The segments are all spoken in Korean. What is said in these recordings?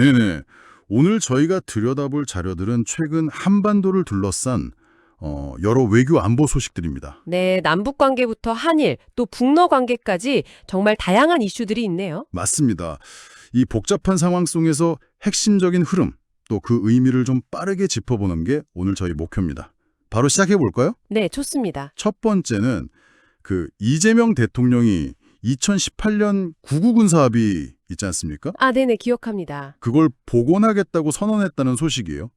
네네. 오늘 저희가 들여다볼 자료들은 최근 한반도를 둘러싼 여러 외교 안보 소식들입니다. 네, 남북 관계부터 한일, 또 북러 관계까지 정말 다양한 이슈들이 있네요. 맞습니다. 이 복잡한 상황 속에서 핵심적인 흐름, 또 그 의미를 좀 빠르게 짚어보는 게 오늘 저희 목표입니다. 바로 시작해 볼까요? 네, 좋습니다. 첫 번째는 이재명 대통령이 2018년 9.9 군사합의 있지 않습니까? 아, 네네, 기억합니다. 그걸 복원하겠다고 선언했다는 소식이에요.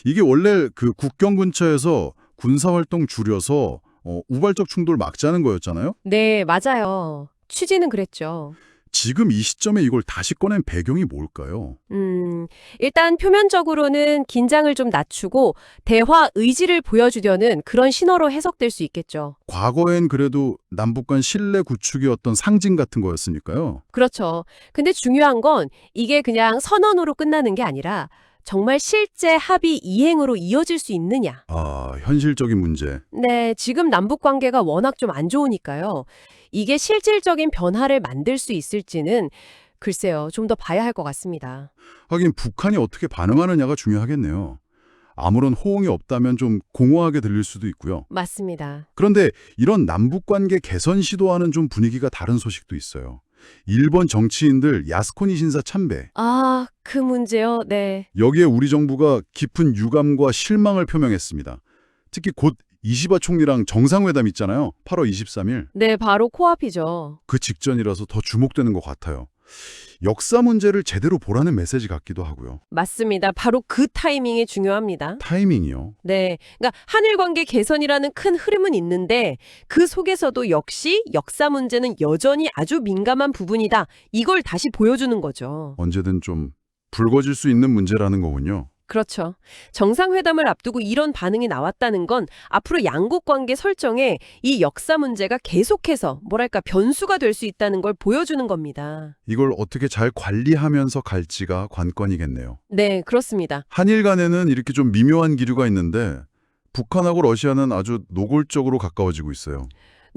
이게 원래 그 국경 근처에서 군사활동 줄여서 우발적 충돌 막자는 거였잖아요. 네, 맞아요. 취지는 그랬죠. 지금 이 시점에 이걸 다시 꺼낸 배경이 뭘까요? 일단 표면적으로는 긴장을 좀 낮추고 대화 의지를 보여주려는 그런 신호로 해석될 수 있겠죠. 과거엔 그래도 남북 간 신뢰 구축의 어떤 상징 같은 거였으니까요. 그렇죠. 근데 중요한 건 이게 그냥 선언으로 끝나는 게 아니라 정말 실제 합의 이행으로 이어질 수 있느냐. 아, 현실적인 문제. 네, 지금 남북 관계가 워낙 좀 안 좋으니까요. 이게 실질적인 변화를 만들 수 있을지는 글쎄요, 좀 더 봐야 할 것 같습니다. 하긴 북한이 어떻게 반응하느냐가 중요하겠네요. 아무런 호응이 없다면 좀 공허하게 들릴 수도 있고요. 맞습니다. 그런데 이런 남북관계 개선 시도와는 좀 분위기가 다른 소식도 있어요. 일본 정치인들 야스쿠니 신사 참배. 아, 그 문제요? 네. 여기에 우리 정부가 깊은 유감과 실망을 표명했습니다. 특히 곧 이시바 총리랑 정상회담 있잖아요. 8월 23일. 네, 바로 코앞이죠. 그 직전이라서 더 주목되는 것 같아요. 역사 문제를 제대로 보라는 메시지 같기도 하고요. 맞습니다. 바로 그 타이밍이 중요합니다. 타이밍이요. 네. 그러니까 한일 관계 개선이라는 큰 흐름은 있는데 그 속에서도 역시 역사 문제는 여전히 아주 민감한 부분이다. 이걸 다시 보여주는 거죠. 언제든 좀 불거질 수 있는 문제라는 거군요. 그렇죠. 정상회담을 앞두고 이런 반응이 나왔다는 건 앞으로 양국 관계 설정에 이 역사 문제가 계속해서 뭐랄까 변수가 될 수 있다는 걸 보여주는 겁니다. 이걸 어떻게 잘 관리하면서 갈지가 관건이겠네요. 네, 그렇습니다. 한일 간에는 이렇게 좀 미묘한 기류가 있는데 북한하고 러시아는 아주 노골적으로 가까워지고 있어요.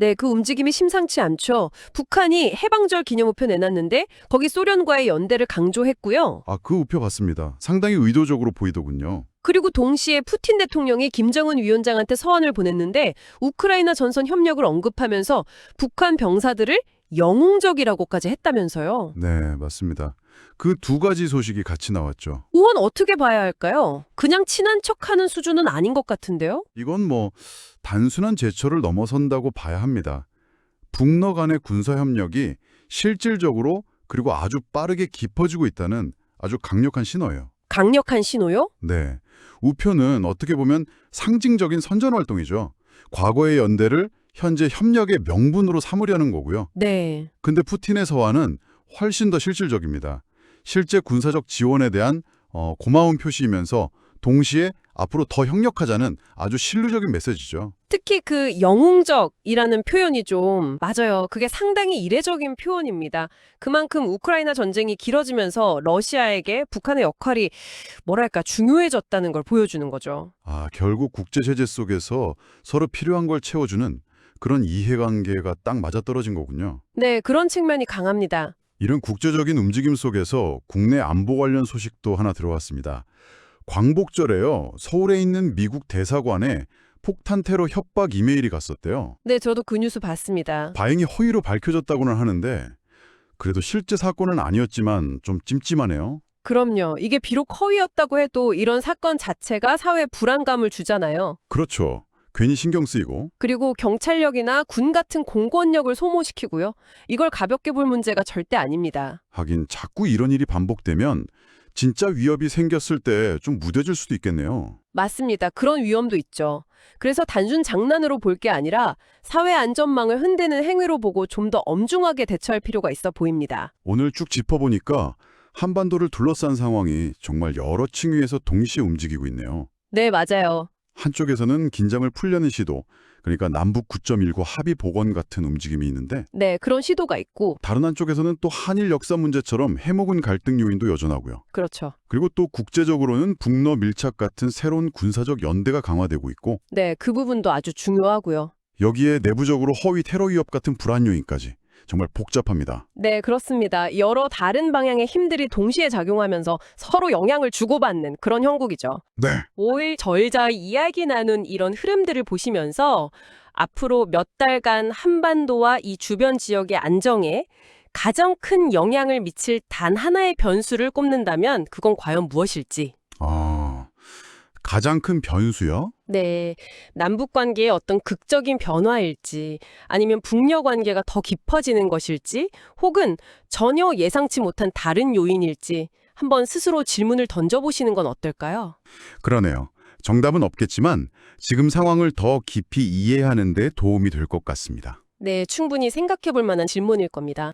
네, 그 움직임이 심상치 않죠. 북한이 해방절 기념우표 내놨는데 거기 소련과의 연대를 강조했고요. 아, 그 우표 봤습니다. 상당히 의도적으로 보이더군요. 그리고 동시에 푸틴 대통령이 김정은 위원장한테 서한을 보냈는데 우크라이나 전선 협력을 언급하면서 북한 병사들을 영웅적이라고까지 했다면서요. 네, 맞습니다. 그 두 가지 소식이 같이 나왔죠. 우원 어떻게 봐야 할까요? 그냥 친한 척하는 수준은 아닌 것 같은데요? 이건 뭐 단순한 제초를 넘어선다고 봐야 합니다. 북러 간의 군사협력이 실질적으로 그리고 아주 빠르게 깊어지고 있다는 아주 강력한 신호예요. 강력한 신호요? 네. 우표는 어떻게 보면 상징적인 선전활동이죠. 과거의 연대를 현재 협력의 명분으로 삼으려는 거고요. 네. 근데 푸틴의 서한은 훨씬 더 실질적입니다. 실제 군사적 지원에 대한 고마운 표시이면서 동시에 앞으로 더 협력하자는 아주 실루적인 메시지죠. 특히 그 영웅적이라는 표현이 좀 맞아요. 그게 상당히 이례적인 표현입니다. 그만큼 우크라이나 전쟁이 길어지면서 러시아에게 북한의 역할이 뭐랄까 중요해졌다는 걸 보여주는 거죠. 아, 결국 국제체제 속에서 서로 필요한 걸 채워주는 그런 이해관계가 딱 맞아떨어진 거군요. 네, 그런 측면이 강합니다. 이런 국제적인 움직임 속에서 국내 안보 관련 소식도 하나 들어왔습니다. 광복절에요. 서울에 있는 미국 대사관에 폭탄 테러 협박 이메일이 갔었대요. 네, 저도 그 뉴스 봤습니다. 다행히 허위로 밝혀졌다고는 하는데 그래도 실제 사건은 아니었지만 좀 찜찜하네요. 그럼요. 이게 비록 허위였다고 해도 이런 사건 자체가 사회에 불안감을 주잖아요. 그렇죠. 괜히 신경 쓰이고. 그리고 경찰력이나 군 같은 공권력을 소모시키고요. 이걸 가볍게 볼 문제가 절대 아닙니다. 하긴 자꾸 이런 일이 반복되면 진짜 위협이 생겼을 때 좀 무뎌질 수도 있겠네요. 맞습니다. 그런 위험도 있죠. 그래서 단순 장난으로 볼 게 아니라 사회 안전망을 흔드는 행위로 보고 좀 더 엄중하게 대처할 필요가 있어 보입니다. 오늘 쭉 짚어보니까 한반도를 둘러싼 상황이 정말 여러 층위에서 동시에 움직이고 있네요. 네, 맞아요. 한쪽에서는 긴장을 풀려는 시도, 그러니까 남북 9.19 합의 복원 같은 움직임이 있는데 네, 그런 시도가 있고, 다른 한쪽에서는 또 한일 역사 문제처럼 해먹은 갈등 요인도 여전하고요. 그렇죠. 그리고 또 국제적으로는 북러 밀착 같은 새로운 군사적 연대가 강화되고 있고 네, 그 부분도 아주 중요하고요. 여기에 내부적으로 허위 테러 위협 같은 불안 요인까지 정말 복잡합니다. 네, 그렇습니다. 여러 다른 방향의 힘들이 동시에 작용하면서 서로 영향을 주고받는 그런 형국이죠. 네. 5일 절자 이야기 나눈 이런 흐름들을 보시면서 앞으로 몇 달간 한반도와 이 주변 지역의 안정에 가장 큰 영향을 미칠 단 하나의 변수를 꼽는다면 그건 과연 무엇일지. 가장 큰 변수요? 네, 남북 관계의 어떤 극적인 변화일지, 아니면 북녀 관계가 더 깊어지는 것일지, 혹은 전혀 예상치 못한 다른 요인일지 한번 스스로 질문을 던져보시는 건 어떨까요? 그러네요. 정답은 없겠지만 지금 상황을 더 깊이 이해하는 데 도움이 될 것 같습니다. 네, 충분히 생각해 볼 만한 질문일 겁니다.